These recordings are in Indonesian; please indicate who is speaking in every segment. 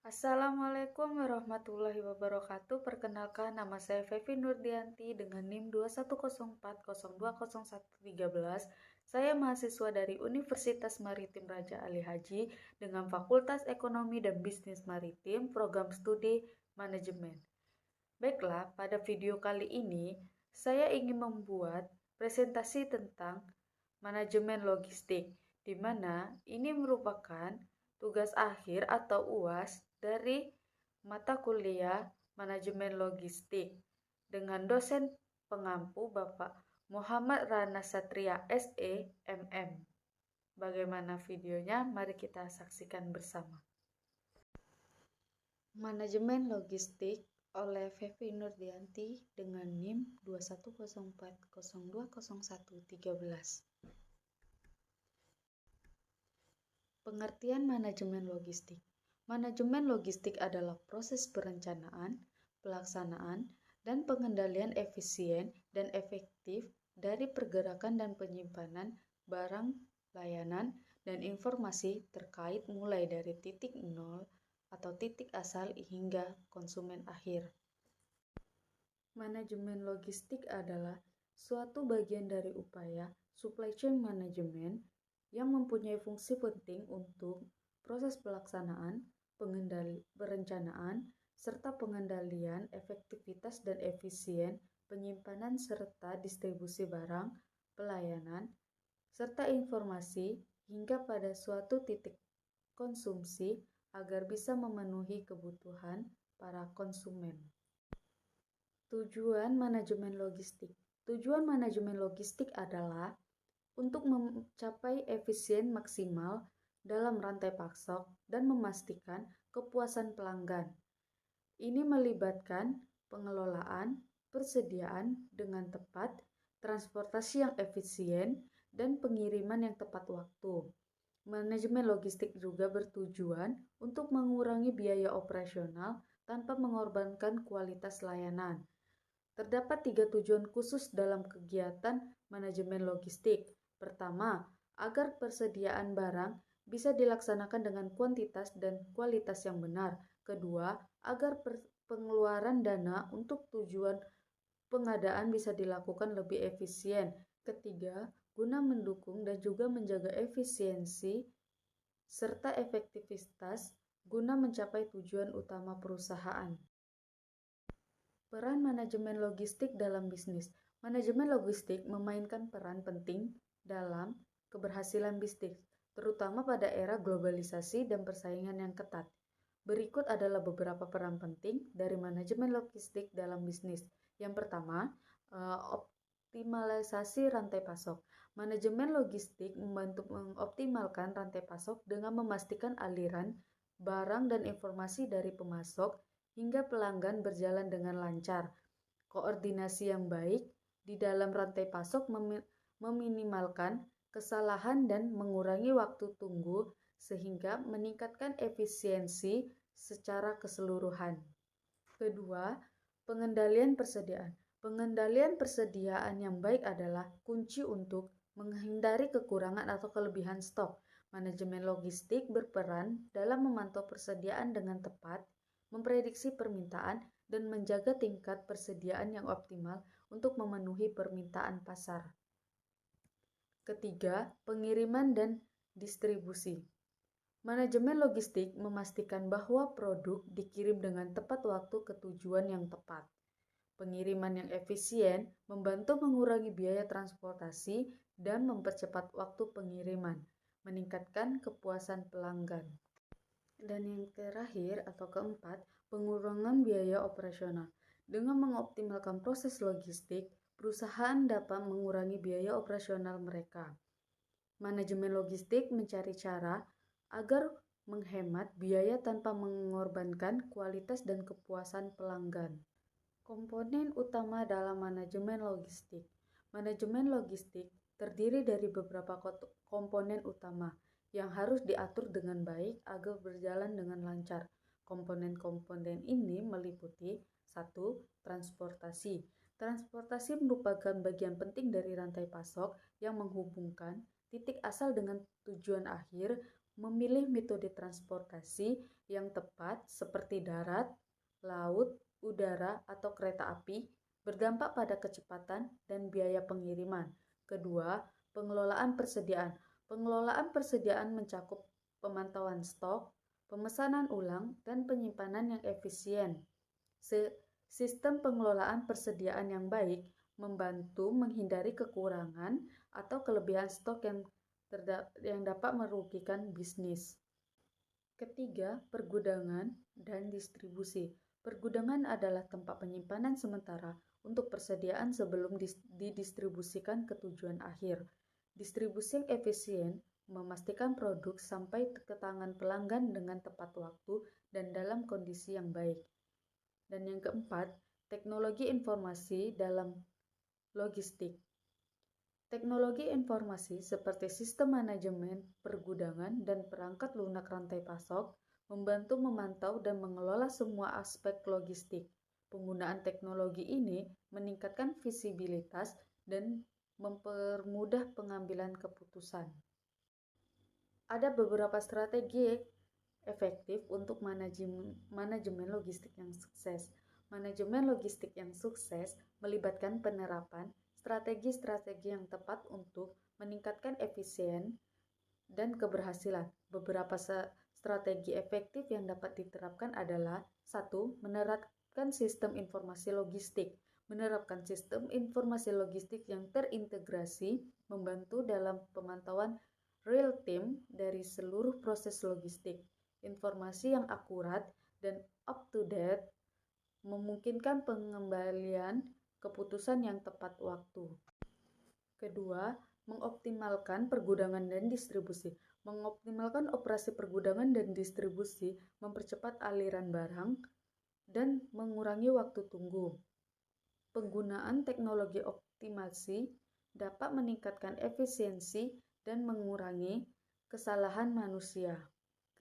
Speaker 1: Assalamualaikum warahmatullahi wabarakatuh. Perkenalkan, nama saya Fevi Nurdianti dengan NIM 210402013. Saya mahasiswa dari Universitas Maritim Raja Ali Haji dengan Fakultas Ekonomi dan Bisnis Maritim, Program Studi Manajemen. Baiklah, pada video kali ini saya ingin membuat presentasi tentang manajemen logistik, di mana ini merupakan tugas akhir atau UAS dari mata kuliah manajemen logistik dengan dosen pengampu Bapak Muhammad Rana Satria SE MM. Bagaimana videonya? Mari kita saksikan bersama. Manajemen logistik oleh Fevi Nurdianti dengan NIM 210402013. Pengertian manajemen logistik. Manajemen logistik adalah proses perencanaan, pelaksanaan, dan pengendalian efisien dan efektif dari pergerakan dan penyimpanan barang, layanan, dan informasi terkait mulai dari titik nol atau titik asal hingga konsumen akhir. Manajemen logistik adalah suatu bagian dari upaya supply chain management yang mempunyai fungsi penting untuk proses pelaksanaan, perencanaan, serta pengendalian efektivitas dan efisien penyimpanan serta distribusi barang, pelayanan, serta informasi hingga pada suatu titik konsumsi agar bisa memenuhi kebutuhan para konsumen. Tujuan manajemen logistik. Tujuan manajemen logistik adalah untuk mencapai efisien maksimal dalam rantai pasok dan memastikan kepuasan pelanggan. Ini melibatkan pengelolaan, persediaan dengan tepat, transportasi yang efisien, dan pengiriman yang tepat waktu. Manajemen logistik juga bertujuan untuk mengurangi biaya operasional tanpa mengorbankan kualitas layanan. Terdapat 3 tujuan khusus dalam kegiatan manajemen logistik. Pertama, agar persediaan barang bisa dilaksanakan dengan kuantitas dan kualitas yang benar. Kedua, agar pengeluaran dana untuk tujuan pengadaan bisa dilakukan lebih efisien. Ketiga, guna mendukung dan juga menjaga efisiensi serta efektivitas guna mencapai tujuan utama perusahaan. Peran manajemen logistik dalam bisnis. Manajemen logistik memainkan peran penting dalam keberhasilan bisnis, terutama pada era globalisasi dan persaingan yang ketat. Berikut adalah beberapa peran penting dari manajemen logistik dalam bisnis. Yang pertama, optimalisasi rantai pasok. Manajemen logistik membantu mengoptimalkan rantai pasok dengan memastikan aliran barang dan informasi dari pemasok hingga pelanggan berjalan dengan lancar. Koordinasi yang baik di dalam rantai pasok meminimalkan kesalahan dan mengurangi waktu tunggu sehingga meningkatkan efisiensi secara keseluruhan. Kedua, pengendalian persediaan. Pengendalian persediaan yang baik adalah kunci untuk menghindari kekurangan atau kelebihan stok. Manajemen logistik berperan dalam memantau persediaan dengan tepat, memprediksi permintaan, dan menjaga tingkat persediaan yang optimal untuk memenuhi permintaan pasar. Ketiga, pengiriman dan distribusi. Manajemen logistik memastikan bahwa produk dikirim dengan tepat waktu ke tujuan yang tepat. Pengiriman yang efisien membantu mengurangi biaya transportasi dan mempercepat waktu pengiriman, meningkatkan kepuasan pelanggan. Dan yang terakhir atau keempat, pengurangan biaya operasional. Dengan mengoptimalkan proses logistik, perusahaan dapat mengurangi biaya operasional mereka. Manajemen logistik mencari cara agar menghemat biaya tanpa mengorbankan kualitas dan kepuasan pelanggan. Komponen utama dalam manajemen logistik. Manajemen logistik terdiri dari beberapa komponen utama yang harus diatur dengan baik agar berjalan dengan lancar. Komponen-komponen ini meliputi 1. Transportasi. Transportasi merupakan bagian penting dari rantai pasok yang menghubungkan titik asal dengan tujuan akhir memilih metode transportasi yang tepat seperti darat, laut, udara, atau kereta api berdampak pada kecepatan dan biaya pengiriman. Kedua, pengelolaan persediaan. Pengelolaan persediaan mencakup pemantauan stok, pemesanan ulang, dan penyimpanan yang efisien. Sistem pengelolaan persediaan yang baik membantu menghindari kekurangan atau kelebihan stok yang dapat merugikan bisnis. Ketiga, pergudangan dan distribusi. Pergudangan adalah tempat penyimpanan sementara untuk persediaan sebelum didistribusikan ke tujuan akhir. Distribusi yang efisien memastikan produk sampai ke tangan pelanggan dengan tepat waktu dan dalam kondisi yang baik. Dan yang keempat, teknologi informasi dalam logistik. Teknologi informasi seperti sistem manajemen pergudangan dan perangkat lunak rantai pasok membantu memantau dan mengelola semua aspek logistik. Penggunaan teknologi ini meningkatkan visibilitas dan mempermudah pengambilan keputusan. Ada beberapa strategi efektif untuk manajemen logistik yang sukses. Manajemen logistik yang sukses melibatkan penerapan strategi-strategi yang tepat untuk meningkatkan efisien dan keberhasilan. Beberapa strategi efektif yang dapat diterapkan adalah 1. Menerapkan sistem informasi logistik. Menerapkan sistem informasi logistik yang terintegrasi membantu dalam pemantauan real-time dari seluruh proses logistik. Informasi yang akurat dan up-to-date memungkinkan pengembalian keputusan yang tepat waktu. Kedua, mengoptimalkan pergudangan dan distribusi. Mengoptimalkan operasi pergudangan dan distribusi mempercepat aliran barang dan mengurangi waktu tunggu. Penggunaan teknologi optimasi dapat meningkatkan efisiensi dan mengurangi kesalahan manusia.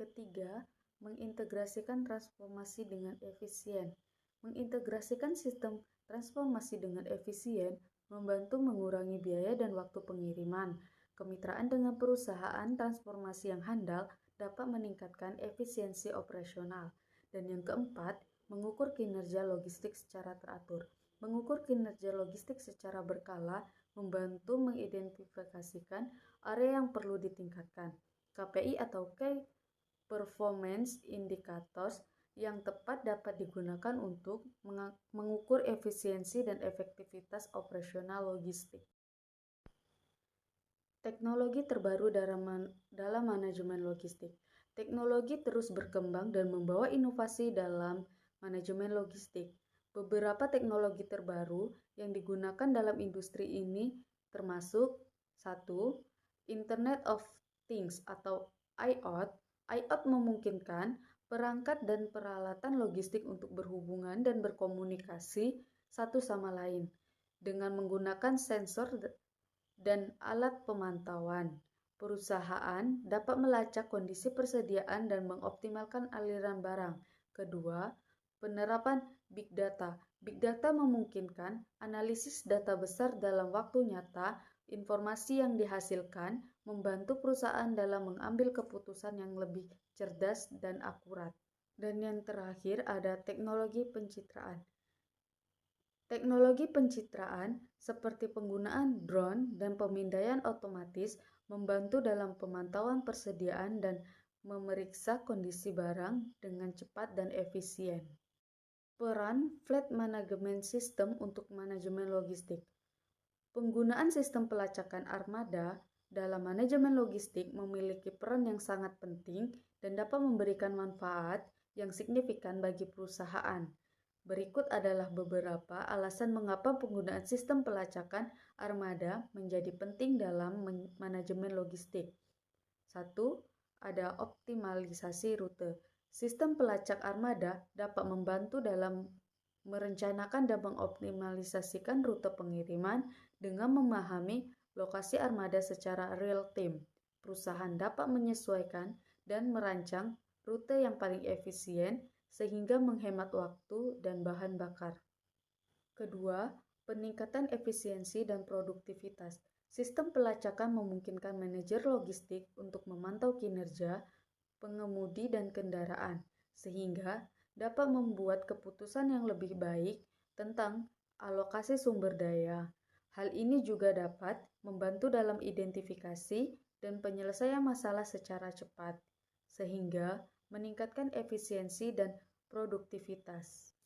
Speaker 1: Ketiga, mengintegrasikan transformasi dengan efisien. Mengintegrasikan sistem transformasi dengan efisien membantu mengurangi biaya dan waktu pengiriman. Kemitraan dengan perusahaan transformasi yang handal dapat meningkatkan efisiensi operasional. Dan yang keempat, mengukur kinerja logistik secara teratur. Mengukur kinerja logistik secara berkala membantu mengidentifikasikan area yang perlu ditingkatkan. KPI atau Key Performance Indicators yang tepat dapat digunakan untuk mengukur efisiensi dan efektivitas operasional logistik. Teknologi terbaru dalam manajemen logistik. Teknologi terus berkembang dan membawa inovasi dalam manajemen logistik. Beberapa teknologi terbaru yang digunakan dalam industri ini termasuk 1. Internet of Things atau IoT. IoT memungkinkan perangkat dan peralatan logistik untuk berhubungan dan berkomunikasi satu sama lain dengan menggunakan sensor dan alat pemantauan. Perusahaan dapat melacak kondisi persediaan dan mengoptimalkan aliran barang. Kedua, penerapan Big Data. Big Data memungkinkan analisis data besar dalam waktu nyata. Informasi yang dihasilkan membantu perusahaan dalam mengambil keputusan yang lebih cerdas dan akurat. Dan yang terakhir ada teknologi pencitraan. Teknologi pencitraan seperti penggunaan drone dan pemindaian otomatis membantu dalam pemantauan persediaan dan memeriksa kondisi barang dengan cepat dan efisien. Peran Fleet Management System untuk manajemen logistik. Penggunaan sistem pelacakan armada dalam manajemen logistik memiliki peran yang sangat penting dan dapat memberikan manfaat yang signifikan bagi perusahaan. Berikut adalah beberapa alasan mengapa penggunaan sistem pelacakan armada menjadi penting dalam manajemen logistik. 1. Ada optimalisasi rute. Sistem pelacak armada dapat membantu dalam merencanakan dan mengoptimalisasikan rute pengiriman dengan memahami lokasi armada secara real-time. Perusahaan dapat menyesuaikan dan merancang rute yang paling efisien sehingga menghemat waktu dan bahan bakar. Kedua, Peningkatan efisiensi dan produktivitas. Sistem pelacakan memungkinkan manajer logistik untuk memantau kinerja pengemudi dan kendaraan, sehingga dapat membuat keputusan yang lebih baik tentang alokasi sumber daya. Hal ini juga dapat membantu dalam identifikasi dan penyelesaian masalah secara cepat, sehingga meningkatkan efisiensi dan produktivitas.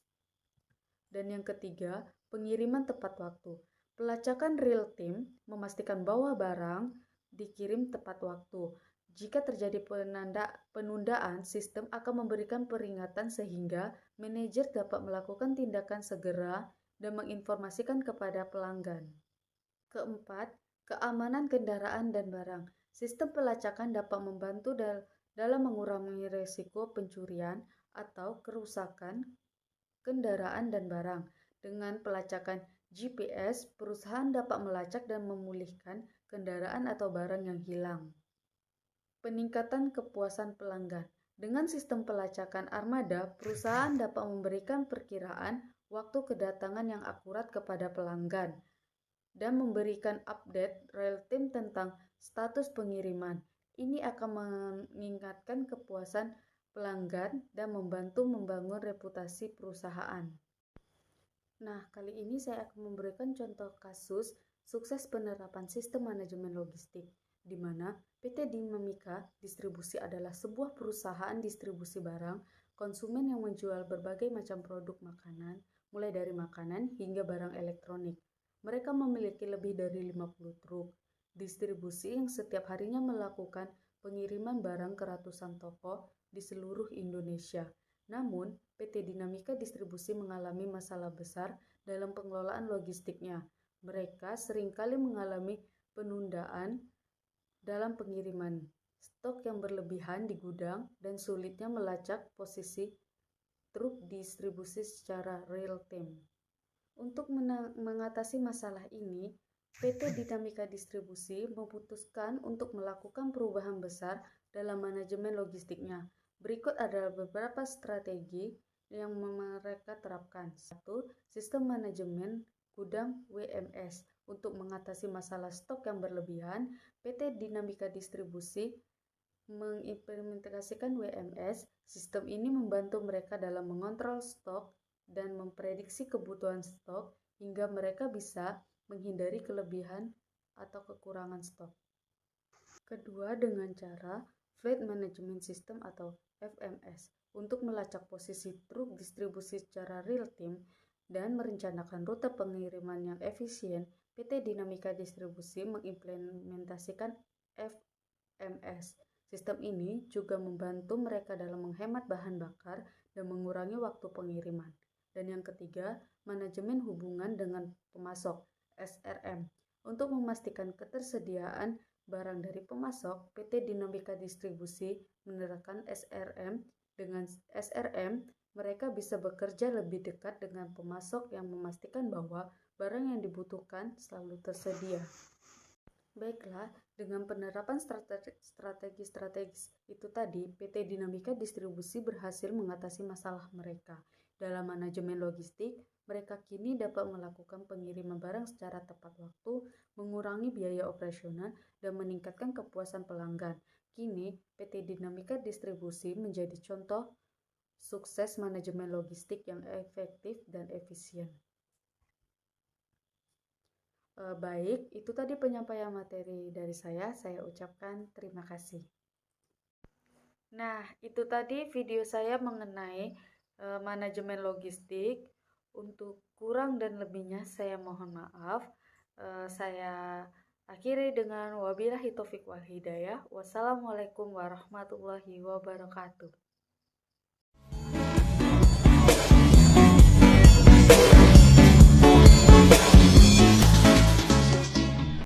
Speaker 1: Dan yang ketiga, pengiriman tepat waktu. Pelacakan real time memastikan bahwa barang dikirim tepat waktu. Jika terjadi penundaan, sistem akan memberikan peringatan sehingga manajer dapat melakukan tindakan segera dan menginformasikan kepada pelanggan. Keempat, keamanan kendaraan dan barang. Sistem pelacakan dapat membantu dalam mengurangi risiko pencurian atau kerusakan kendaraan dan barang. Dengan pelacakan GPS, perusahaan dapat melacak dan memulihkan kendaraan atau barang yang hilang. Peningkatan kepuasan pelanggan. Dengan sistem pelacakan armada, perusahaan dapat memberikan perkiraan waktu kedatangan yang akurat kepada pelanggan dan memberikan update real-time tentang status pengiriman. Ini akan meningkatkan kepuasan pelanggan dan membantu membangun reputasi perusahaan. Nah, kali ini saya akan memberikan contoh kasus sukses penerapan sistem manajemen logistik, di mana PT Dinamika Distribusi adalah sebuah perusahaan distribusi barang konsumen yang menjual berbagai macam produk makanan, mulai dari makanan hingga barang elektronik. Mereka memiliki lebih dari 50 truk distribusi yang setiap harinya melakukan pengiriman barang ke ratusan toko di seluruh Indonesia. Namun, PT Dinamika Distribusi mengalami masalah besar dalam pengelolaan logistiknya. Mereka seringkali mengalami penundaan dalam pengiriman, stok yang berlebihan di gudang, dan sulitnya melacak posisi truk distribusi secara real-time. Untuk mengatasi masalah ini, PT Dinamika Distribusi memutuskan untuk melakukan perubahan besar dalam manajemen logistiknya. Berikut adalah beberapa strategi yang mereka terapkan. 1. Sistem manajemen gudang WMS. Untuk mengatasi masalah stok yang berlebihan, PT Dinamika Distribusi mengimplementasikan WMS. Sistem ini membantu mereka dalam mengontrol stok dan memprediksi kebutuhan stok hingga mereka bisa menghindari kelebihan atau kekurangan stok. Kedua, dengan cara Fleet Management System atau FMS untuk melacak posisi truk distribusi secara real-time dan merencanakan rute pengiriman yang efisien. PT Dinamika Distribusi mengimplementasikan FMS. Sistem ini juga membantu mereka dalam menghemat bahan bakar dan mengurangi waktu pengiriman. Dan yang ketiga, manajemen hubungan dengan pemasok (SRM). Untuk memastikan ketersediaan barang dari pemasok, PT Dinamika Distribusi menerapkan SRM. Dengan SRM, mereka bisa bekerja lebih dekat dengan pemasok yang memastikan bahwa barang yang dibutuhkan selalu tersedia. Baiklah, dengan penerapan strategi-strategi itu tadi, PT Dinamika Distribusi berhasil mengatasi masalah mereka. Dalam manajemen logistik, mereka kini dapat melakukan pengiriman barang secara tepat waktu, mengurangi biaya operasional, dan meningkatkan kepuasan pelanggan. Kini, PT Dinamika Distribusi menjadi contoh sukses manajemen logistik yang efektif dan efisien. Baik, itu tadi penyampaian materi dari saya ucapkan terima kasih. Nah, itu tadi video saya mengenai manajemen logistik. Untuk kurang dan lebihnya saya mohon maaf. Saya akhiri dengan wabillahi taufiq wal hidayah. Wassalamualaikum warahmatullahi wabarakatuh.